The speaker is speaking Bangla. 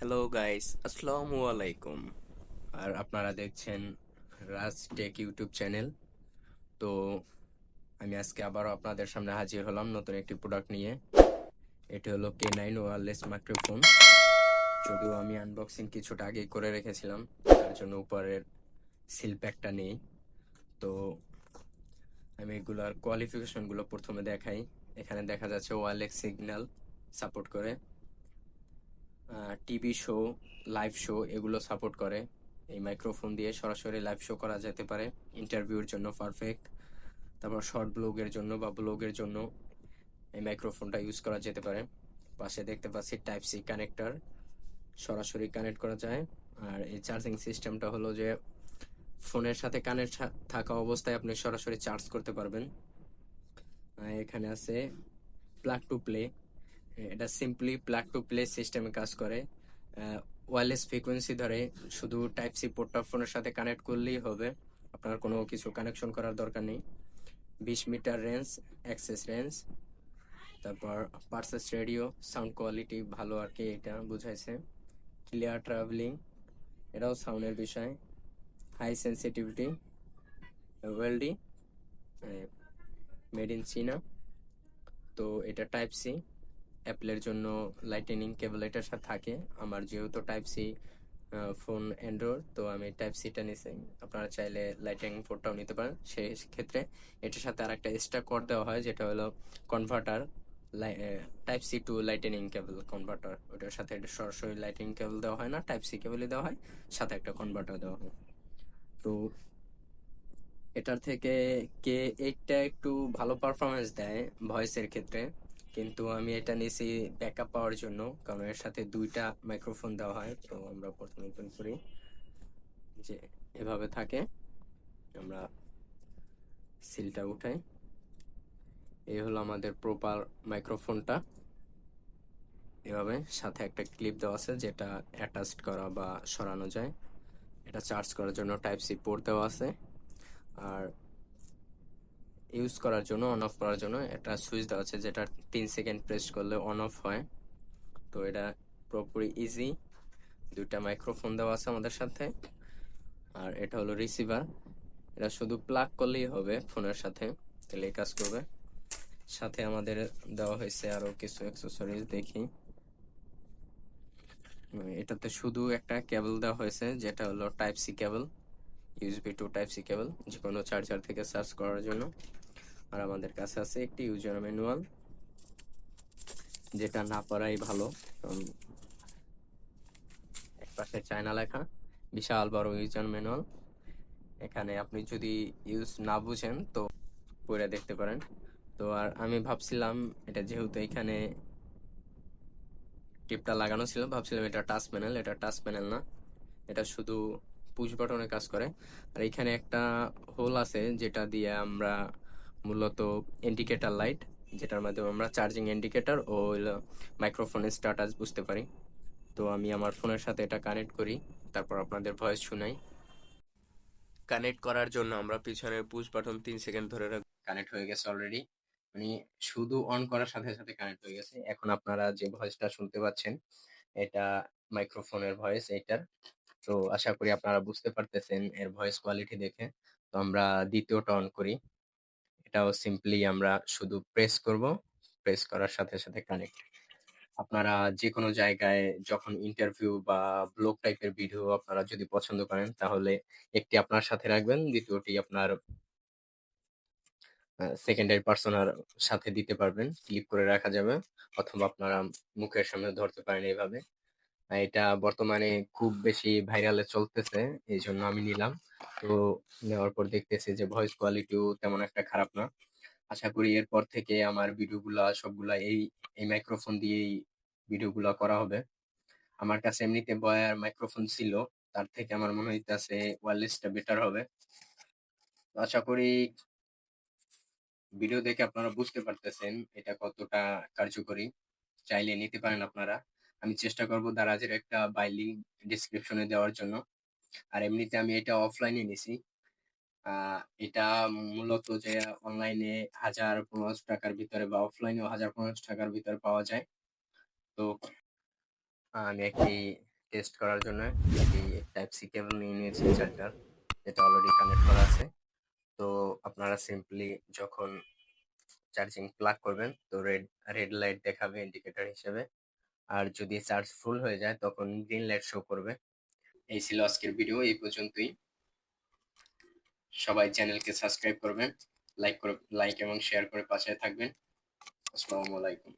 হ্যালো গাইস, আসসালামু আলাইকুম। আর আপনারা দেখছেন রাজ টেক ইউটিউব চ্যানেল। তো আমি আজকে আবারও আপনাদের সামনে হাজির হলাম নতুন একটি প্রোডাক্ট নিয়ে। এটি হলো K9 ওয়্যারলেস মাইক্রোফোন। যদিও আমি আনবক্সিং কিছুটা আগেই করে রেখেছিলাম, তার জন্য উপরের সিল প্যাকটা নেই। তো আমি এগুলার কোয়ালিফিকেশনগুলো প্রথমে দেখাই। এখানে দেখা যাচ্ছে ওয়্যারলেস সিগন্যাল সাপোর্ট করে, টিভি শো, লাইভ শো এগুলো সাপোর্ট করে। এই মাইক্রোফোন দিয়ে সরাসরি লাইভ শো করা যেতে পারে, ইন্টারভিউর জন্য পারফেক্ট। তারপর শর্ট ব্লগের জন্য বা ব্লগের জন্য এই মাইক্রোফোনটা ইউজ করা যেতে পারে। পাশে দেখতে পাচ্ছি টাইপ সি কানেক্টর, সরাসরি কানেক্ট করা যায়। আর এই চার্জিং সিস্টেমটা হলো যে ফোনের সাথে কানেক্ট থাকা অবস্থায় আপনি সরাসরি চার্জ করতে পারবেন। এখানে আছে প্লাগ টু প্লে। এটা সিম্পলি প্লাগ টু প্লে সিস্টেমে কাজ করে। ওয়্যারলেস ফ্রিকোয়েন্সি ধরে, শুধু টাইপ সি পোর্টটা ফোনের সাথে কানেক্ট করলেই হবে, আপনার কোনো কিছু কানেকশন করার দরকার নেই। 20 মিটার রেঞ্জ, অ্যাক্সেস রেঞ্জ, তারপর পার্সেস রেডিও, সাউন্ড কোয়ালিটি ভালো আর কি, এটা বুঝাইছে। ক্লিয়ার ট্রাভেলিং, এটাও সাউন্ডের বিষয়। হাই সেন্সিটিভিটি, ওয়েলডি, মেড ইন চীনা। তো এটা টাইপ সি, অ্যাপেলের জন্য লাইটেনিং কেবল এটার সাথে থাকে। আমার যেহেতু টাইপ সি ফোন অ্যান্ড্রয়েড, তো আমি টাইপ সিটা নিছি। আপনারা চাইলে লাইটিং পোর্টটাও নিতে পারেন। সেই ক্ষেত্রে এটার সাথে আর একটা এক্সট্রা কর্ড দেওয়া হয়, যেটা হলো converter, type C to lightning cable converter. ওটার সাথে এটা সরাসরি লাইটিং কেবল দেওয়া হয় না, টাইপ সি কেবলই দেওয়া হয়, সাথে একটা কনভার্টার দেওয়া হয়। তো এটার থেকে K8টা একটু ভালো পারফরমেন্স দেয় ভয়েসের ক্ষেত্রে, কিন্তু আমি এটা নিছি ব্যাকআপ পাওয়ার জন্য, কারণ এর সাথে দুইটা মাইক্রোফোন দেওয়া হয়। তো আমরা প্রথমে ওপেন করি, যে এভাবে থাকে। আমরা সিলটা উঠাই। এই হলো আমাদের প্রপার মাইক্রোফোনটা। এভাবে সাথে একটা ক্লিপ দেওয়া আছে, যেটা অ্যাটাচড করা বা সরানো যায়। এটা চার্জ করার জন্য টাইপ সি পোর্ট দেওয়া আছে। আর ইউজ করার জন্য, অন অফ করার জন্য একটা সুইচ দেওয়া আছে, যেটা 3 সেকেন্ড প্রেস করলে অন অফ হয়। তো এটা পুরোপুরি ইজি। দুইটা মাইক্রোফোন দেওয়া আছে আমাদের সাথে। আর এটা হলো রিসিভার, এটা শুধু প্লাগ করলেই হবে ফোনের সাথে, তাহলে কাজ করবে। সাথে আমাদের দেওয়া হয়েছে আরো কিছু অ্যাক্সেসরিজ, দেখি। এটাতে শুধু একটা কেবল দেওয়া হয়েছে, যেটা হলো type C cable, USB to type C cable, যে কোনো চার্জার থেকে চার্জ করার জন্য। আর আমাদের কাছে আছে একটি ইউজার ম্যানুয়াল, যেটা না পড়াই ভালো, কারণ একপাশে চায়না লেখা, বিশাল বড় ইউজার ম্যানুয়াল। এখানে আপনি যদি ইউজ না বুঝেন তো পড়ে দেখতে পারেন। তো আর আমি ভাবছিলাম, এটা যেহেতু এখানে টিপটা লাগানো ছিল, ভাবছিলাম এটা টাচ প্যানেল। এটা টাচ প্যানেল না, এটা শুধু পুশ বাটনে কাজ করে। আর এখানে একটা হোল আছে, যেটা দিয়ে আমরা মূলত ইন্ডিকেটর লাইট, যেটার মাধ্যমে আমরা চার্জিং ইন্ডিকেটর ও মাইক্রোফোনের স্ট্যাটাস বুঝতে পারি। তো আমি আমার ফোনের সাথে এটা কানেক্ট করি, তারপর আপনাদের ভয়েস শুনাই। কানেক্ট করার জন্য আমরা পিছনের পুশ বাটন 3 সেকেন্ড ধরে রাখবো। কানেক্ট হয়ে গেছে অলরেডি, মানে শুধু অন করার সাথে সাথে কানেক্ট হয়ে গেছে। এখন আপনারা যে ভয়েসটা শুনতে পাচ্ছেন, এটা মাইক্রোফোনের ভয়েস এইটার। তো আশা করি আপনারা বুঝতে পারতেছেন এর ভয়েস কোয়ালিটি দেখে। তো আমরা দ্বিতীয়টা অন করি। এটাও সিম্পলি আমরা শুধু প্রেস করব, প্রেস করার সাথে সাথে কানেক্ট। আপনারা যে কোনো জায়গায় যখন ইন্টারভিউ বা ব্লগ টাইপের ভিডিও আপনারা যদি পছন্দ করেন, তাহলে একটি আপনার সাথে রাখবেন, দ্বিতীয়টি আপনার সেকেন্ডারি পার্সোনার সাথে দিতে পারবেন, ক্লিপ করে রাখা যাবে, অথবা আপনারা মুখের সামনে ধরতে পারেন এইভাবে। এটা বর্তমানে খুব বেশি ভাইরালে চলতেছে, এই জন্য আমি নিলাম। তো নেওয়ার পর দেখতেছি যে ভয়েস কোয়ালিটিও তেমন একটা খারাপ না। আশা করি এরপর থেকে আমার ভিডিওগুলা সবগুলা এই এই মাইক্রোফোন দিয়েই ভিডিওগুলা করা হবে। আমার কাছে এমনিতে বয়ার মাইক্রোফোন ছিল, তার থেকে আমার মনে হইতাছে ওয়্যারলেসটা বেটার হবে। তো আশা করি ভিডিও দেখে আপনারা বুঝতে পারতেছেন এটা কতটা কার্যকরী। চাইলে নিতে পারেন আপনারা। আমি চেষ্টা করব দারাজের একটা বাই লিঙ্ক ডিসক্রিপশনে দেওয়ার জন্য। আর এমনিতে আমি এটা অফলাইনে নিছি। এটা মূলত যে অনলাইনে 1015 টাকার ভিতরে বা অফলাইনেও 1015 টাকার ভিতরে পাওয়া যায়। তো আমি একটি টেস্ট করার জন্য এই টাইপ সি কেবল নিয়ে নিয়েছি চার্জার, যেটা অলরেডি কানেক্ট করা আছে। তো আপনারা সিম্পলি যখন চার্জিং প্লাগ করবেন তো রেড রেড লাইট দেখাবে ইন্ডিকেটর হিসেবে, আর যদি চার্জ ফুল হয়ে যায় তখন গ্রিন লাইট শো করবে। এই ছিল আজকের ভিডিও, এই পর্যন্তই। সবাই চ্যানেলকে সাবস্ক্রাইব করবেন, লাইক এবং শেয়ার করে পাশে থাকবেন। আসসালামু আলাইকুম।